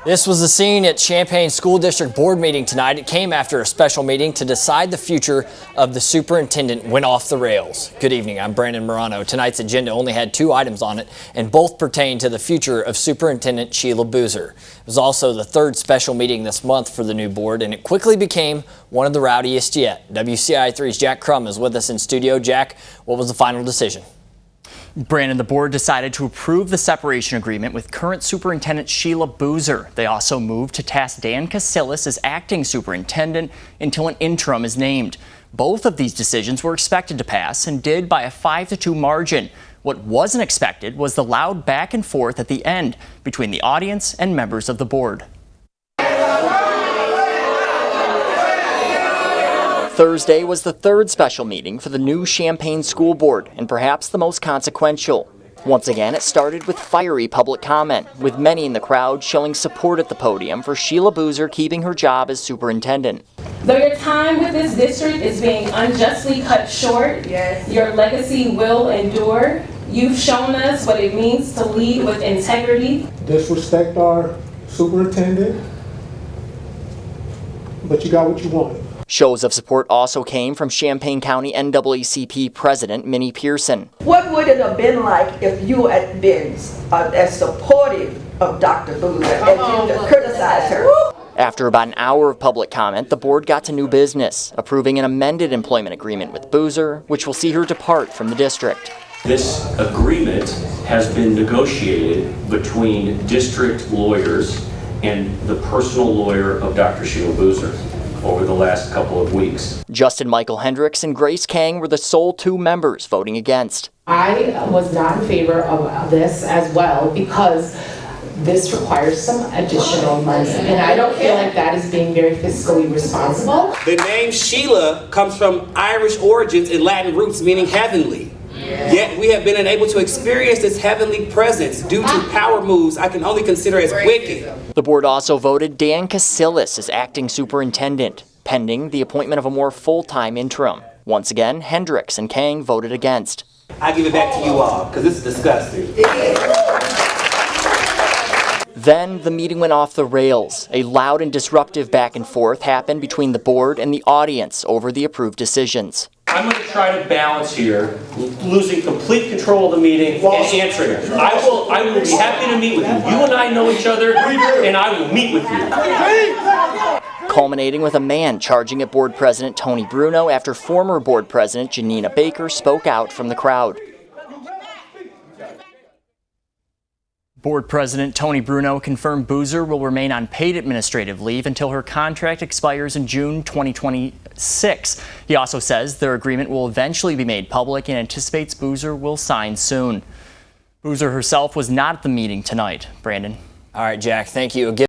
This was the scene at Champaign School District Board meeting tonight. It came after a special meeting to decide the future of the superintendent went off the rails. Good evening, I'm Brandon Morano. Tonight's agenda only had 2 items on it, and both pertain to the future of Superintendent Sheila Boozer. It was also the 3rd special meeting this month for the new board, and it quickly became one of the rowdiest yet. WCI3's Jack Crum is with us in studio. Jack, what was the final decision? Brandon, the board decided to approve the separation agreement with current superintendent Sheila Boozer. They also moved to task Dan Casillas as acting superintendent until an interim is named. Both of these decisions were expected to pass and did by a 5-2 margin. What wasn't expected was the loud back and forth at the end between the audience and members of the board. Thursday was the 3rd special meeting for the new Champaign School Board, and perhaps the most consequential. Once again, it started with fiery public comment, with many in the crowd showing support at the podium for Sheila Boozer keeping her job as superintendent. Though your time with this district is being unjustly cut short, yes, your legacy will endure. You've shown us what it means to lead with integrity. Disrespect our superintendent, but you got what you wanted. Shows of support also came from Champaign County NAACP President Minnie Pearson. What would it have been like if you had been as supportive of Dr. Boozer as you criticized her? After about an hour of public comment, the board got to new business, approving an amended employment agreement with Boozer, which will see her depart from the district. This agreement has been negotiated between district lawyers and the personal lawyer of Dr. Sheila Boozer over the last couple of weeks. Justin Michael Hendricks and Grace Kang were the sole 2 members voting against. I was not in favor of this as well because this requires some additional money, and I don't feel like that is being very fiscally responsible. The name Sheila comes from Irish origins and Latin roots meaning heavenly. Yet we have been unable to experience this heavenly presence due to power moves I can only consider as wicked. The board also voted Dan Casillas as acting superintendent, pending the appointment of a more full-time interim. Once again, Hendricks and Kang voted against. I give it back to you all, because this is disgusting. Then the meeting went off the rails. A loud and disruptive back and forth happened between the board and the audience over the approved decisions. I'm going to try to balance here, losing complete control of the meeting and answering it. I will be happy to meet with you. You and I know each other, and I will meet with you. Culminating with a man charging at board president Tony Bruno after former board president Janina Baker spoke out from the crowd. Board President Tony Bruno confirmed Boozer will remain on paid administrative leave until her contract expires in June 2026. He also says their agreement will eventually be made public and anticipates Boozer will sign soon. Boozer herself was not at the meeting tonight. Brandon. All right, Jack, thank you again.